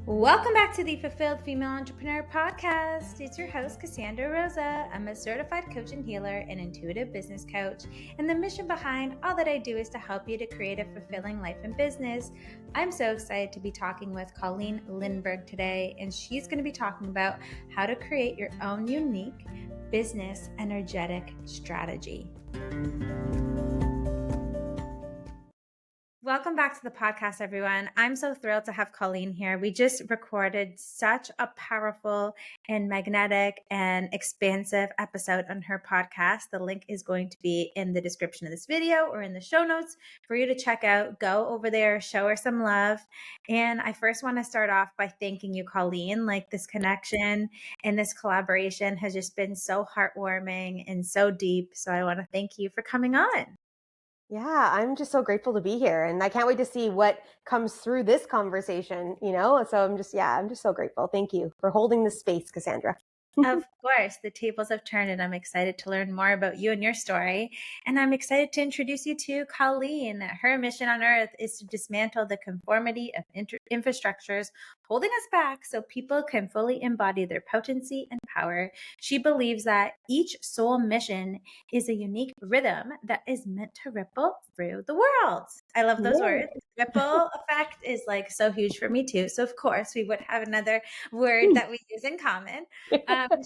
Welcome back to the Fulfilled Female Entrepreneur Podcast. It's your host, Cassandra Rosa. I'm a certified coach and healer and intuitive business coach. And the mission behind all that I do is to help you to create a fulfilling life and business. I'm so excited to be talking with Colleen Lindberg today, and she's going to be talking about how to create your own unique business energetic strategy. Welcome back to the podcast, everyone. I'm so thrilled to have Colleen here. We just recorded such a powerful and magnetic and expansive episode on her podcast. The link is going to be in the description of this video or in the show notes for you to check out. Go over there, show her some love. And I first want to start off by thanking you, Colleen. Like, this connection and this collaboration has just been so heartwarming and so deep. So I want to thank you for coming on. Yeah, I'm just so grateful to be here, and I can't wait to see what comes through this conversation, So I'm just so grateful. Thank you for holding this space, Cassandra. Of course, the tables have turned, and I'm excited to learn more about you and your story. And I'm excited to introduce you to Colleen. Her mission on earth is to dismantle the conformity of infrastructures holding us back so people can fully embody their potency and power. She believes that each soul mission is a unique rhythm that is meant to ripple through the world. I love those words. Ripple effect is like so huge for me too. So of course we would have another word that we use in common.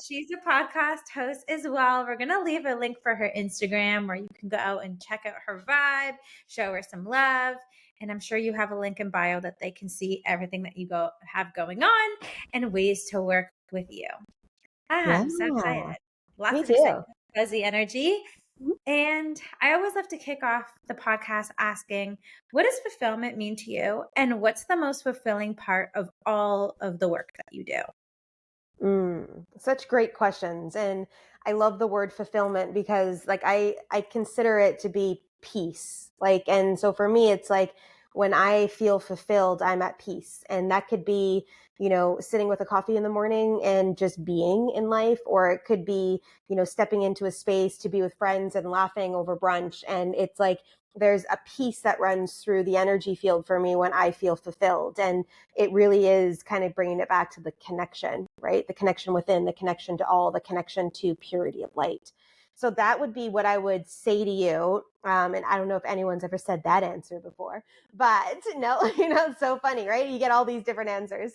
She's a podcast host as well. We're going to leave a link for her Instagram where you can go out and check out her vibe, show her some love. And I'm sure you have a link in bio that they can see everything that you have going on and ways to work with you. I'm so excited. Lots of excitement, fuzzy energy. And I always love to kick off the podcast asking, what does fulfillment mean to you? And what's the most fulfilling part of all of the work that you do? Such great questions. And I love the word fulfillment because I consider it to be peace. And so for me, it's like when I feel fulfilled, I'm at peace. And that could be, sitting with a coffee in the morning and just being in life, or it could be, stepping into a space to be with friends and laughing over brunch. And it's like, there's a peace that runs through the energy field for me when I feel fulfilled. And it really is kind of bringing it back to the connection, right? The connection within, the connection to all, the connection to purity of light. So that would be what I would say to you. And I don't know if anyone's ever said that answer before, but no, it's so funny, right? You get all these different answers.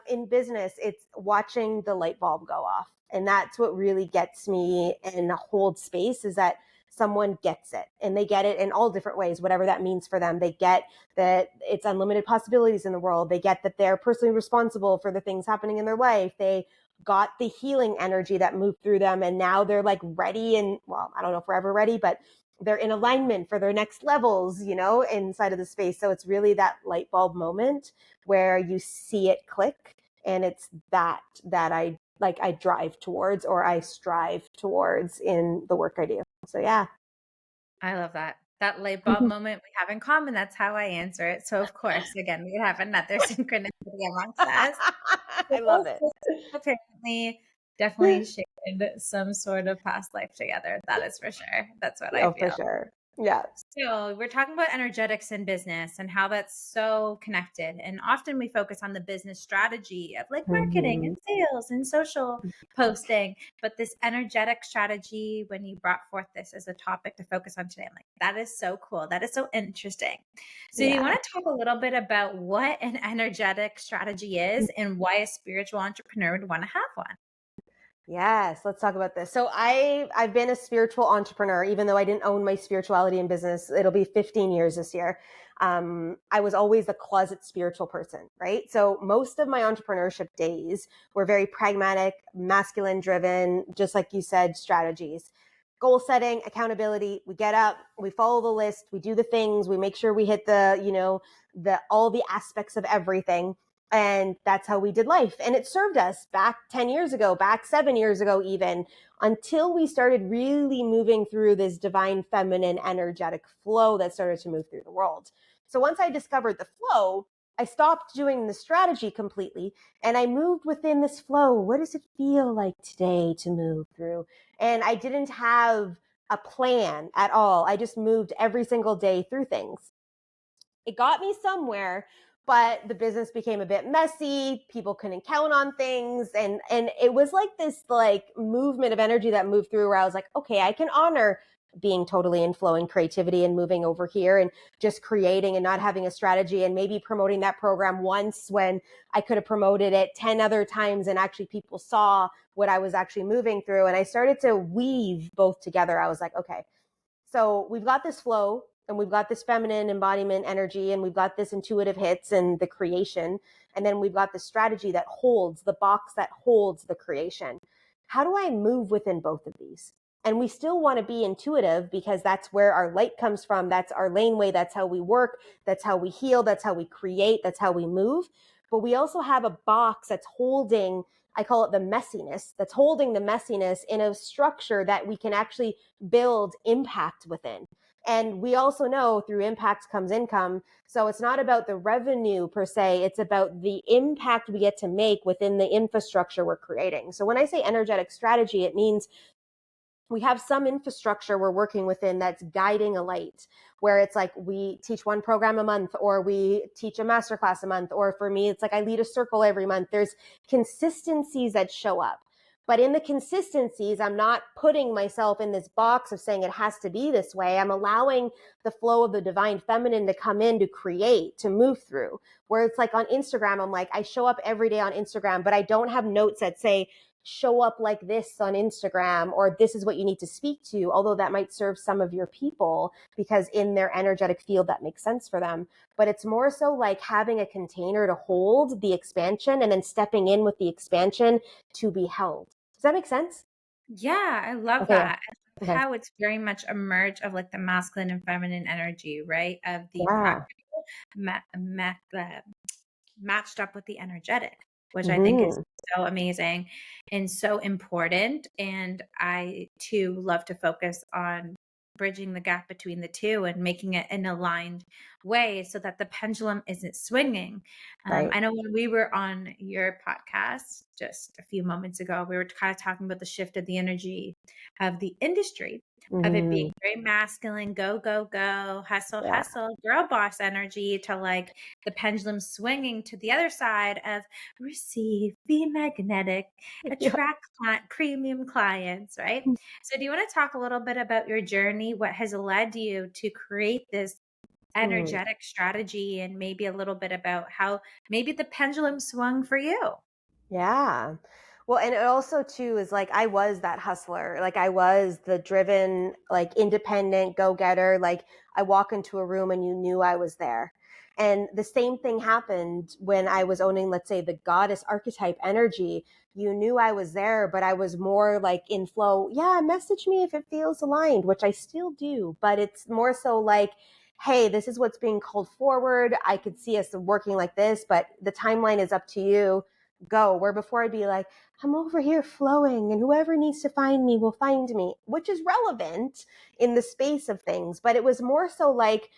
In business, it's watching the light bulb go off. And that's what really gets me and holds space, is that someone gets it, and they get it in all different ways, whatever that means for them. They get that it's unlimited possibilities in the world. They get that they're personally responsible for the things happening in their life. They got the healing energy that moved through them, and now they're like ready, and well, I don't know if we're ever ready, but they're in alignment for their next levels, inside of the space. So it's really that light bulb moment where you see it click, and it's that I drive towards, or I strive towards in the work I do. So yeah. I love that. That light bulb moment we have in common. That's how I answer it. So of course, again, we have another synchronicity amongst us. I love it. Apparently, definitely shared some sort of past life together. That is for sure. That's what I feel. For sure. Yeah. So we're talking about energetics in business and how that's so connected. And often we focus on the business strategy of like marketing and sales and social posting. But this energetic strategy, when you brought forth this as a topic to focus on today, I'm like, that is so cool. That is so interesting. So you want to talk a little bit about what an energetic strategy is and why a spiritual entrepreneur would want to have one? Yes, let's talk about this. So I've been a spiritual entrepreneur, even though I didn't own my spirituality in business. It'll be 15 years this year. I was always a closet spiritual person, right? So most of my entrepreneurship days were very pragmatic, masculine driven, just like you said, strategies, goal setting, accountability. We get up, we follow the list, we do the things, we make sure we hit all the aspects of everything. And that's how we did life. And it served us back 10 years ago, back 7 years ago, even, until we started really moving through this divine feminine energetic flow that started to move through the world. So once I discovered the flow, I stopped doing the strategy completely, and I moved within this flow. What does it feel like today to move through? And I didn't have a plan at all. I just moved every single day through things. It got me somewhere, but the business became a bit messy. People couldn't count on things. And it was like this like movement of energy that moved through where I was like, okay, I can honor being totally in flow and creativity and moving over here and just creating and not having a strategy and maybe promoting that program once when I could have promoted it 10 other times and actually people saw what I was actually moving through. And I started to weave both together. I was like, okay, so we've got this flow and we've got this feminine embodiment energy and we've got this intuitive hits and the creation. And then we've got the strategy that holds the box that holds the creation. How do I move within both of these? And we still want to be intuitive because that's where our light comes from. That's our laneway. That's how we work. That's how we heal. That's how we create. That's how we move. But we also have a box that's holding, I call it the messiness, that's holding the messiness in a structure that we can actually build impact within. And we also know through impact comes income. So it's not about the revenue per se, it's about the impact we get to make within the infrastructure we're creating. So when I say energetic strategy, it means we have some infrastructure we're working within that's guiding a light, where it's like we teach one program a month or we teach a masterclass a month. Or for me, it's like I lead a circle every month. There's consistencies that show up. But in the consistencies, I'm not putting myself in this box of saying it has to be this way. I'm allowing the flow of the divine feminine to come in, to create, to move through. Where it's like on Instagram, I'm like, I show up every day on Instagram, but I don't have notes that say, show up like this on Instagram, or this is what you need to speak to, although that might serve some of your people because in their energetic field that makes sense for them. But it's more so like having a container to hold the expansion and then stepping in with the expansion to be held. Does that make sense? Yeah, I love Okay. that. I love Okay. how it's very much a merge of like the masculine and feminine energy, right? Of the Yeah. practical matched up with the energetic, which I think is Mm-hmm. so amazing and so important. And I too love to focus on bridging the gap between the two and making it an aligned way so that the pendulum isn't swinging. Right. I know when we were on your podcast just a few moments ago, we were kind of talking about the shift of the energy of the industry, of it being Mm-hmm. very masculine, go, go, go, hustle, Yeah. hustle, girl boss energy, to like the pendulum swinging to the other side of receive, be magnetic, Yeah. attract premium clients, right? So do you want to talk a little bit about your journey, what has led you to create this Mm. energetic strategy, and maybe a little bit about how maybe the pendulum swung for you? Yeah. Well, and it also too is like I was that hustler. Like I was the driven, like independent go-getter. Like I walk into a room and you knew I was there. And the same thing happened when I was owning, let's say, the goddess archetype energy. You knew I was there, but I was more like in flow. Yeah, message me if it feels aligned, which I still do, but it's more so like, hey, this is what's being called forward. I could see us working like this, but the timeline is up to you. Go. Where before I'd be like, I'm over here flowing and whoever needs to find me will find me, which is relevant in the space of things. But it was more so like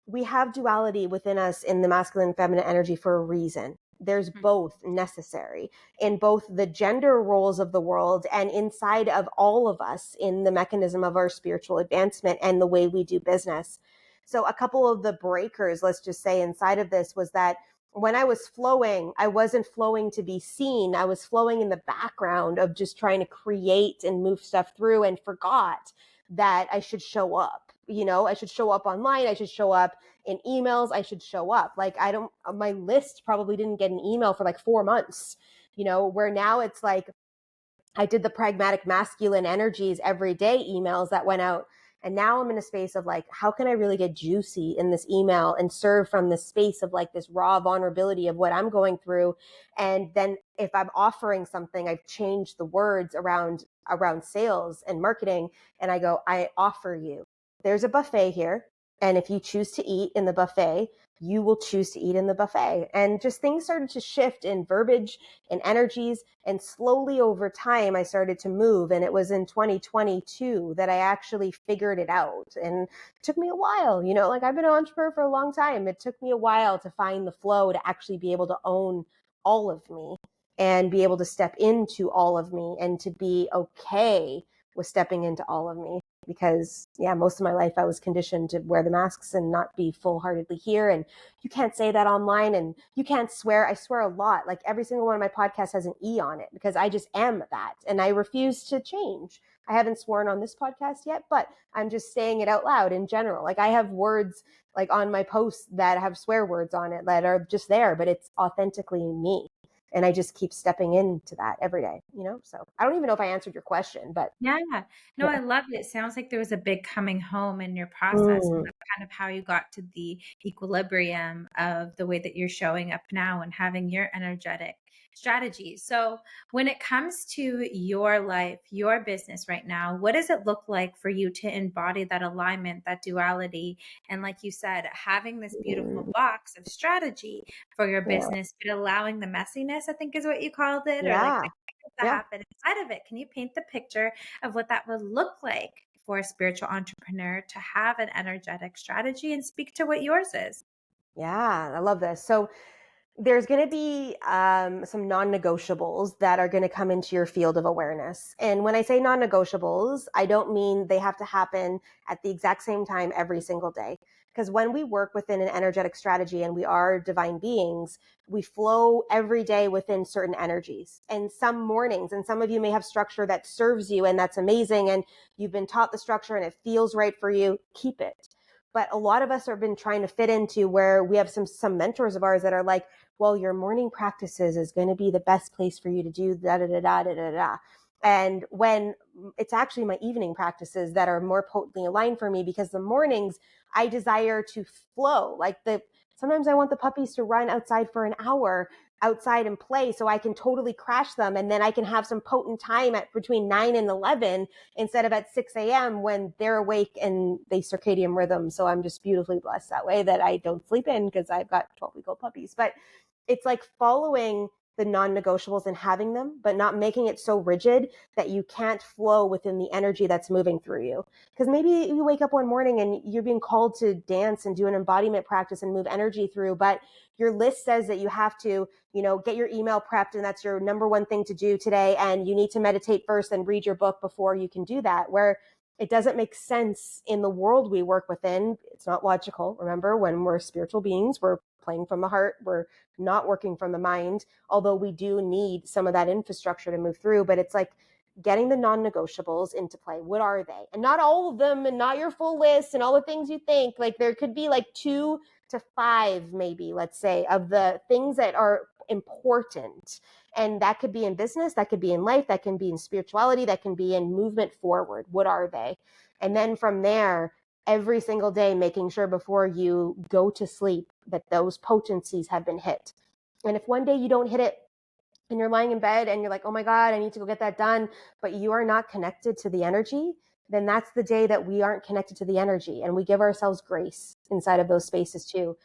we have duality within us in the masculine and feminine energy for a reason. There's both necessary in both the gender roles of the world and inside of all of us in the mechanism of our spiritual advancement and the way we do business. So a couple of the breakers, let's just say inside of this, was that when I was flowing, I wasn't flowing to be seen. I was flowing in the background of just trying to create and move stuff through and forgot that I should show up. You know, I should show up online. I should show up in emails. I should show up. Like my list probably didn't get an email for like 4 months, you know, where now it's like, I did the pragmatic masculine energies every day emails that went out. And now I'm in a space of like, how can I really get juicy in this email and serve from the space of like this raw vulnerability of what I'm going through. And then if I'm offering something, I've changed the words around sales and marketing. And I go, I offer you, there's a buffet here. And if you choose to eat in the buffet, you will choose to eat in the buffet. And just things started to shift in verbiage and energies. And slowly over time, I started to move. And it was in 2022 that I actually figured it out. And it took me a while, you know, like I've been an entrepreneur for a long time. It took me a while to find the flow to actually be able to own all of me and be able to step into all of me and to be okay with stepping into all of me. because most of my life I was conditioned to wear the masks and not be full-heartedly here. And you can't say that online, and you can't swear. I swear a lot. Like every single one of my podcasts has an E on it because I just am that. And I refuse to change. I haven't sworn on this podcast yet, but I'm just saying it out loud in general. Like I have words like on my posts that have swear words on it that are just there, but it's authentically me. And I just keep stepping into that every day, So I don't even know if I answered your question, but Yeah. No, yeah. I love it. It sounds like there was a big coming home in your process. And Mm, that's kind of how you got to the equilibrium of the way that you're showing up now and having your energetic strategy. So, when it comes to your life, your business right now, what does it look like for you to embody that alignment, that duality? And like you said, having this beautiful mm, box of strategy for your yeah. business, but allowing the messiness, I think is what you called it, or like Yeah. the to Yeah. happen inside of it. Can you paint the picture of what that would look like for a spiritual entrepreneur to have an energetic strategy and speak to what yours is? Yeah. I love this. So there's going to be some non-negotiables that are going to come into your field of awareness. And when I say non-negotiables, I don't mean they have to happen at the exact same time every single day. Because when we work within an energetic strategy and we are divine beings, we flow every day within certain energies. And some mornings, and some of you may have structure that serves you, and that's amazing. And you've been taught the structure and it feels right for you, keep it. But a lot of us have been trying to fit into where we have some mentors of ours that are like, well, your morning practices is going to be the best place for you to do da da da da da da da. And when it's actually my evening practices that are more potently aligned for me, because the mornings I desire to flow. Sometimes I want the puppies to run outside for an hour outside and play so I can totally crash them. And then I can have some potent time at between 9 and 11 instead of at 6 a.m. when they're awake and they circadian rhythm. So I'm just beautifully blessed that way that I don't sleep in because I've got 12-week-old puppies. But it's like following the non-negotiables and having them, but not making it so rigid that you can't flow within the energy that's moving through you. Because maybe you wake up one morning and you're being called to dance and do an embodiment practice and move energy through, but your list says that you have to, get your email prepped and that's your number one thing to do today. And you need to meditate first and read your book before you can do that, where it doesn't make sense in the world we work within. It's not logical. Remember, when we're spiritual beings, we're playing from the heart. We're not working from the mind, although we do need some of that infrastructure to move through. But it's like getting the non-negotiables into play. What are they? And not all of them, and not your full list and all the things you think. Like there could be like 2 to 5, maybe, let's say, of the things that are important. And that could be in business, that could be in life, that can be in spirituality, that can be in movement forward. What are they? And then from there, every single day, making sure before you go to sleep that those potencies have been hit. And if one day you don't hit it and you're lying in bed and you're like, oh my God, I need to go get that done, but you are not connected to the energy, then that's the day that we aren't connected to the energy. And we give ourselves grace inside of those spaces too.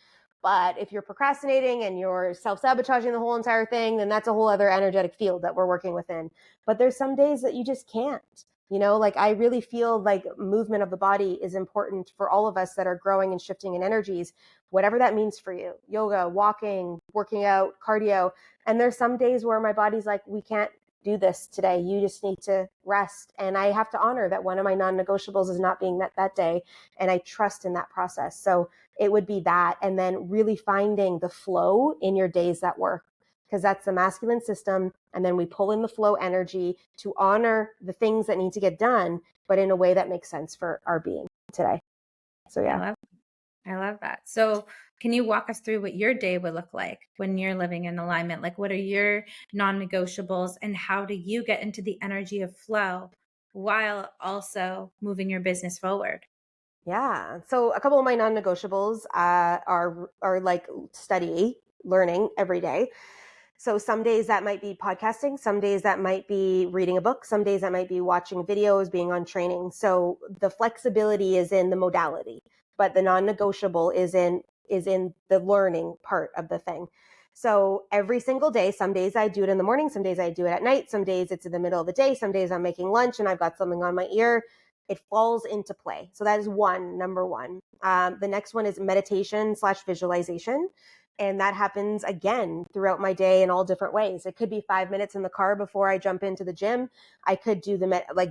But if you're procrastinating and you're self-sabotaging the whole entire thing, then that's a whole other energetic field that we're working within. But there's some days that you just can't. Like I really feel like movement of the body is important for all of us that are growing and shifting in energies, whatever that means for you. Yoga, walking, working out, cardio. And there's some days where my body's like, we can't do this today. You just need to rest. And I have to honor that one of my non-negotiables is not being met that day. And I trust in that process. So it would be that. And then really finding the flow in your days that work, because that's the masculine system. And then we pull in the flow energy to honor the things that need to get done, but in a way that makes sense for our being today. So yeah. I love that. So, can you walk us through what your day would look like when you're living in alignment? Like, what are your non negotiables, and how do you get into the energy of flow while also moving your business forward? Yeah. So a couple of my non-negotiables are like learning every day. So some days that might be podcasting, some days that might be reading a book, some days that might be watching videos, being on training. So the flexibility is in the modality, but the non-negotiable is in the learning part of the thing. So every single day, some days I do it in the morning, some days I do it at night, some days it's in the middle of the day, some days I'm making lunch and I've got something on my ear. It falls into play. So that is number one. The next one is meditation/visualization. And that happens again throughout my day in all different ways. It could be 5 minutes in the car before I jump into the gym. I could do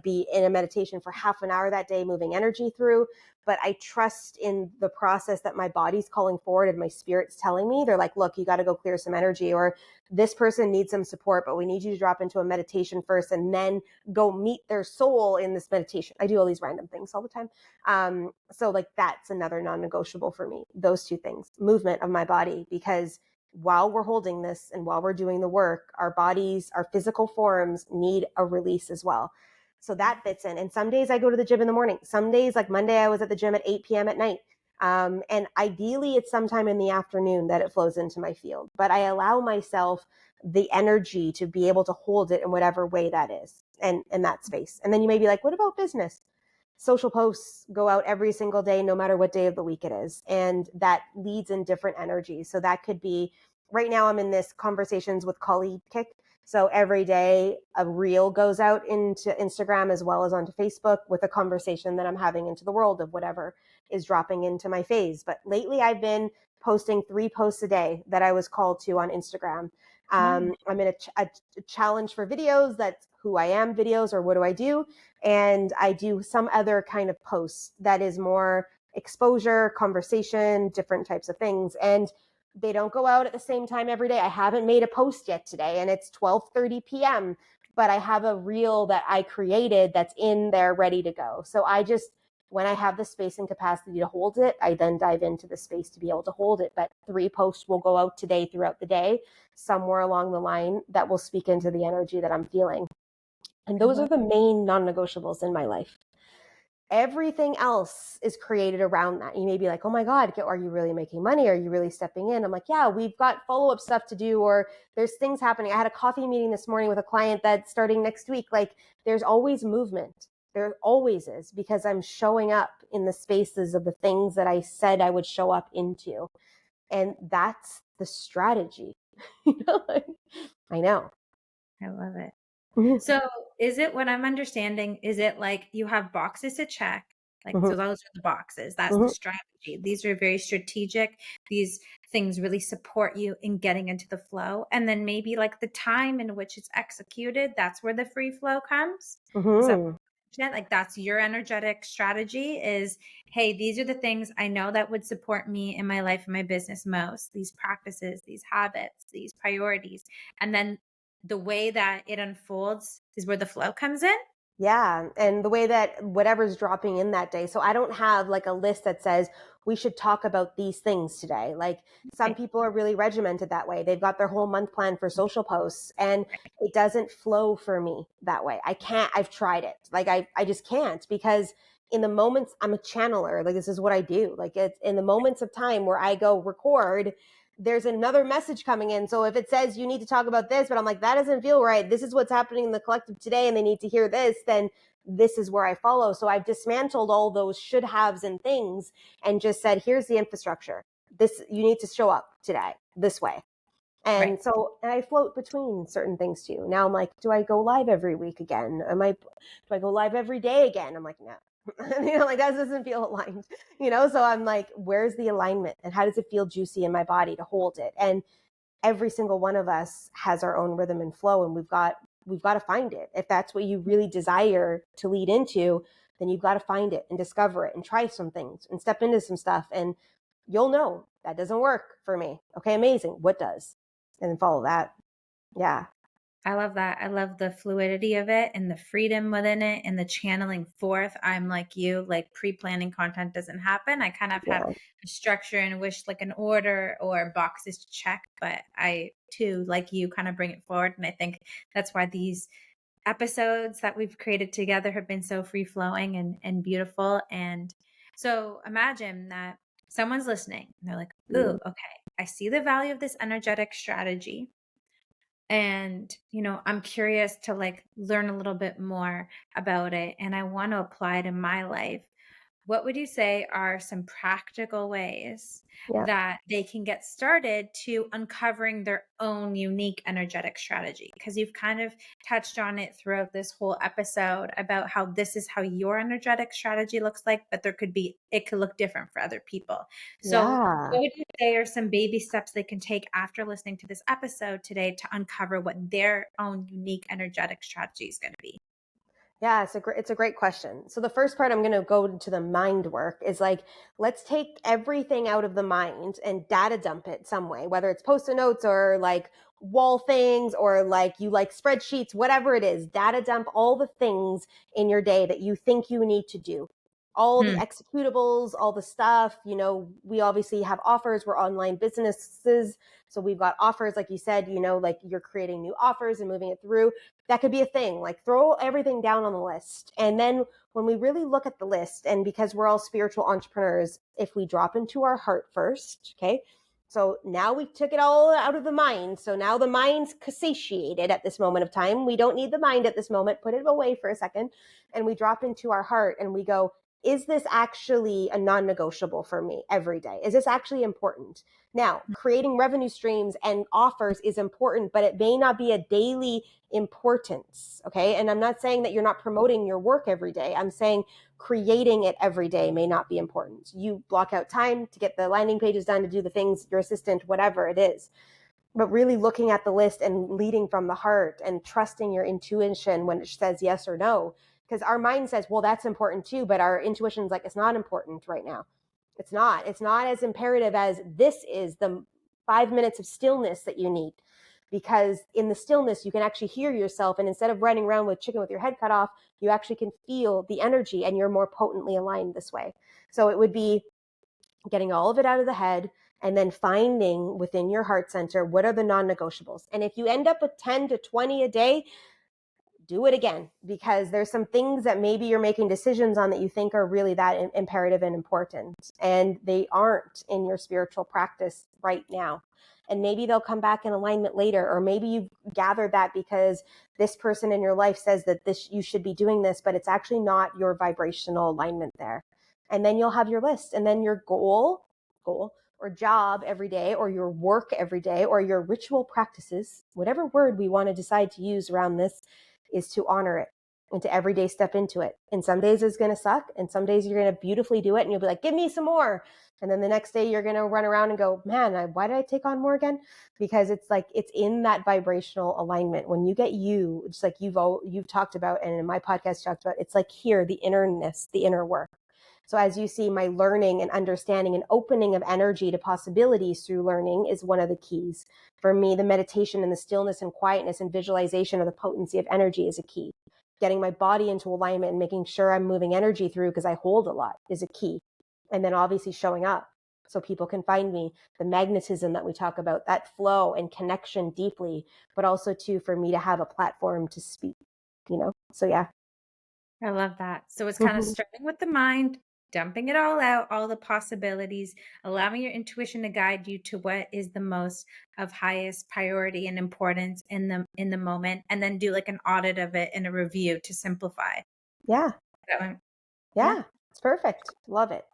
be in a meditation for half an hour that day, moving energy through. But I trust in the process that my body's calling forward and my spirit's telling me. They're like, look, you got to go clear some energy, or this person needs some support, but we need you to drop into a meditation first and then go meet their soul in this meditation. I do all these random things all the time. So like that's another non-negotiable for me. Those two things, movement of my body, because while we're holding this and while we're doing the work, our bodies, our physical forms need a release as well. So that fits in. And some days I go to the gym in the morning. Some days, like Monday, I was at the gym at 8 p.m. at night. And ideally it's sometime in the afternoon that it flows into my field, but I allow myself the energy to be able to hold it in whatever way that is, and in that space. And then you may be like, what about business? Social posts go out every single day, no matter what day of the week it is. And that leads in different energies. So that could be, right now I'm in this conversations with colleague kick. So every day a reel goes out into Instagram as well as onto Facebook with a conversation that I'm having into the world of whatever is dropping into my phase. But lately I've been posting 3 posts a day that I was called to on Instagram. I'm in a challenge for videos. That's who I am videos, or what do I do? And I do some other kind of posts that is more exposure, conversation, different types of things. And they don't go out at the same time every day. I haven't made a post yet today, and it's 12:30 p.m., but I have a reel that I created that's in there ready to go. So I just, when I have the space and capacity to hold it, I then dive into the space to be able to hold it. But 3 posts will go out today throughout the day, somewhere along the line that will speak into the energy that I'm feeling. And those are the main non-negotiables in my life. Everything else is created around that. You may be like, oh my God, are you really making money? Are you really stepping in? I'm like, yeah, we've got follow-up stuff to do, or there's things happening. I had a coffee meeting this morning with a client that's starting next week. Like, there's always movement. There always is, because I'm showing up in the spaces of the things that I said I would show up into. And that's the strategy. I know. I love it. So is it, what I'm understanding, is it like you have boxes to check? Like, so those are the boxes. That's the strategy. These are very strategic. These things really support you in getting into the flow. And then maybe like the time in which it's executed, that's where the free flow comes. Is that like that's your energetic strategy is, hey, these are the things I know that would support me in my life and my business most, these practices, these habits, these priorities. And then the way that it unfolds is where the flow comes in. Yeah. And the way that whatever's dropping in that day. So I don't have like a list that says we should talk about these things today. Like, some people are really regimented that way. They've got their whole month plan for social posts, and it doesn't flow for me that way. I can't, I've tried it. Like I just can't, because in the moments, I'm a channeler. Like, this is what I do. Like, it's in the moments of time where I go record, there's another message coming in. So if it says you need to talk about this, but I'm like, that doesn't feel right, this is what's happening in the collective today and they need to hear this, then this is where I follow. So I've dismantled all those should haves and things and just said, here's the infrastructure. This, you need to show up today this way. And so, and I float between certain things too. Now I'm like, do I go live every week again? Do I go live every day again? I'm like, no. Like, that doesn't feel aligned, so I'm like, where's the alignment and how does it feel juicy in my body to hold it? And every single one of us has our own rhythm and flow, and we've got to find it. If that's what you really desire to lead into, then you've got to find it and discover it and try some things and step into some stuff, and you'll know that doesn't work for me. Okay, amazing. What does? And then follow that. Yeah. I love that. I love the fluidity of it and the freedom within it and the channeling forth. I'm like you, like pre-planning content doesn't happen. I kind of have a structure and wish like an order or boxes to check, but I too, like you, kind of bring it forward. And I think that's why these episodes that we've created together have been so free flowing and beautiful. And so imagine that someone's listening and they're like, ooh, okay, I see the value of this energetic strategy. And, I'm curious to like learn a little bit more about it and I want to apply it in my life. what would you say are some practical ways Yeah. that they can get started to uncovering their own unique energetic strategy? Because you've kind of touched on it throughout this whole episode about how this is how your energetic strategy looks like, but it could look different for other people. So, Yeah. what would you say are some baby steps they can take after listening to this episode today to uncover what their own unique energetic strategy is going to be? Yeah, it's a great question. So the first part I'm going to go into the mind work is like, let's take everything out of the mind and data dump it some way, whether it's post-it notes or like wall things or like you like spreadsheets, whatever it is, data dump all the things in your day that you think you need to do. All the Hmm. executables, all the stuff, we obviously have offers. We're online businesses. So we've got offers, like you said, like you're creating new offers and moving it through. That could be a thing. Like throw everything down on the list. And then when we really look at the list, and because we're all spiritual entrepreneurs, if we drop into our heart first, okay? So now we took it all out of the mind. So now the mind's satiated at this moment of time. We don't need the mind at this moment. Put it away for a second. And we drop into our heart and we go, is this actually a non-negotiable for me every day? Is this actually important? Now, creating revenue streams and offers is important, but it may not be a daily importance. Okay. And I'm not saying that you're not promoting your work every day. I'm saying creating it every day may not be important. You block out time to get the landing pages done, to do the things, your assistant, whatever it is. But really looking at the list and leading from the heart and trusting your intuition when it says yes or no. Because our mind says, well, that's important too. But our intuition's like, it's not important right now. It's not. It's not as imperative as this is the 5 minutes of stillness that you need. Because in the stillness, you can actually hear yourself. And instead of running around with chicken with your head cut off, you actually can feel the energy and you're more potently aligned this way. So it would be getting all of it out of the head and then finding within your heart center, what are the non-negotiables? And if you end up with 10 to 20 a day, do it again, because there's some things that maybe you're making decisions on that you think are really that imperative and important, and they aren't in your spiritual practice right now. And maybe they'll come back in alignment later, or maybe you've gathered that because this person in your life says that you should be doing this, but it's actually not your vibrational alignment there. And then you'll have your list, and then your goal or job every day, or your work every day, or your ritual practices, whatever word we want to decide to use around this, is to honor it and to every day step into it. And some days it's going to suck, and some days you're going to beautifully do it and you'll be like, give me some more. And then the next day you're going to run around and go, man, why did I take on more again? Because it's like, it's in that vibrational alignment. When you get just like you've talked about, and in my podcast talked about, it's like here, the innerness, the inner work. So as you see, my learning and understanding and opening of energy to possibilities through learning is one of the keys. For me, the meditation and the stillness and quietness and visualization of the potency of energy is a key. Getting my body into alignment and making sure I'm moving energy through, because I hold a lot, is a key. And then obviously showing up so people can find me, the magnetism that we talk about, that flow and connection deeply, but also too, for me to have a platform to speak, So yeah. I love that. So it's kind of starting with the mind, dumping it all out, all the possibilities, allowing your intuition to guide you to what is the most of highest priority and importance in the moment, and then do like an audit of it and a review to simplify. Yeah. That one. Yeah. Yeah. It's perfect. Love it.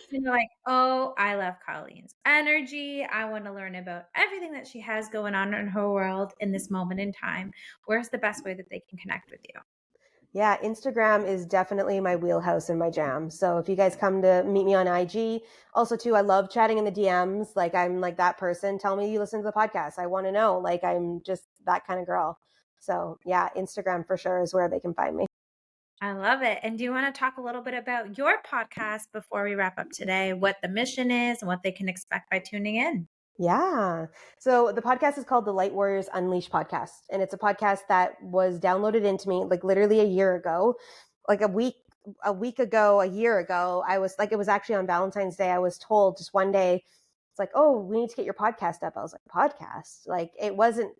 And you're like, oh, I love Colleen's energy. I want to learn about everything that she has going on in her world in this moment in time. Where's the best way that they can connect with you? Yeah, Instagram is definitely my wheelhouse and my jam. So if you guys come to meet me on IG, also too, I love chatting in the DMs. Like I'm like that person. Tell me you listen to the podcast. I want to know. Like I'm just that kind of girl. So yeah, Instagram for sure is where they can find me. I love it. And do you want to talk a little bit about your podcast before we wrap up today, what the mission is and what they can expect by tuning in? Yeah. So the podcast is called the Light Warriors Unleashed podcast. And it's a podcast that was downloaded into me like literally a year ago, like a year ago. I was like, it was actually on Valentine's Day. I was told just one day, it's like, oh, we need to get your podcast up. I was like, podcast? Like it wasn't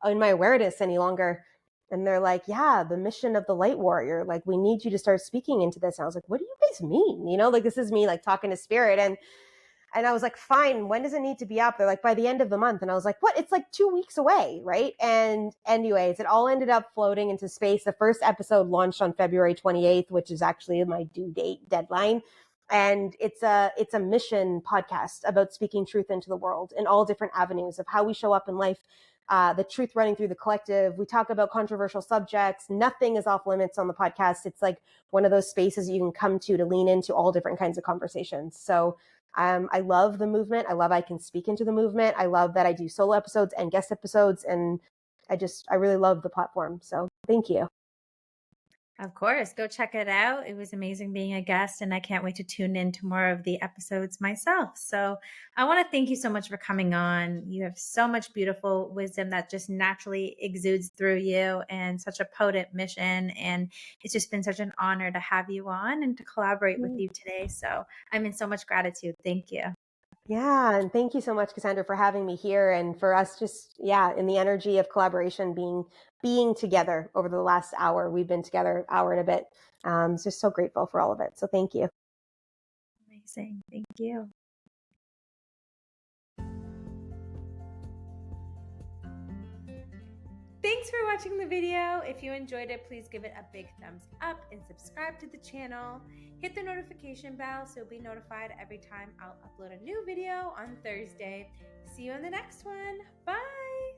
in my awareness any longer. And they're like, yeah, the mission of the Light Warrior. Like, we need you to start speaking into this. And I was like, what do you guys mean? Like, this is me like talking to spirit. And And I was like, fine, when does it need to be up? They're like, by the end of the month. And I was like, what? It's like 2 weeks away, right? And anyways, it all ended up floating into space. The first episode launched on February 28th, which is actually my due date deadline. And it's a mission podcast about speaking truth into the world in all different avenues of how we show up in life, the truth running through the collective. We talk about controversial subjects. Nothing is off limits on the podcast. It's like one of those spaces you can come to lean into all different kinds of conversations. So I love the movement. I love I can speak into the movement. I love that I do solo episodes and guest episodes. And I really love the platform. So thank you. Of course, go check it out. It was amazing being a guest, and I can't wait to tune in to more of the episodes myself. So I want to thank you so much for coming on. You have so much beautiful wisdom that just naturally exudes through you, and such a potent mission. And it's just been such an honor to have you on and to collaborate with you today. So I'm in so much gratitude. Thank you. Yeah. And thank you so much, Cassandra, for having me here and for us just, in the energy of collaboration, being together over the last hour. We've been together an hour and a bit. Just so grateful for all of it. So thank you. Amazing. Thank you. Thanks for watching the video. If you enjoyed it, please give it a big thumbs up and subscribe to the channel. Hit the notification bell so you'll be notified every time I'll upload a new video on Thursday. See you in the next one. Bye.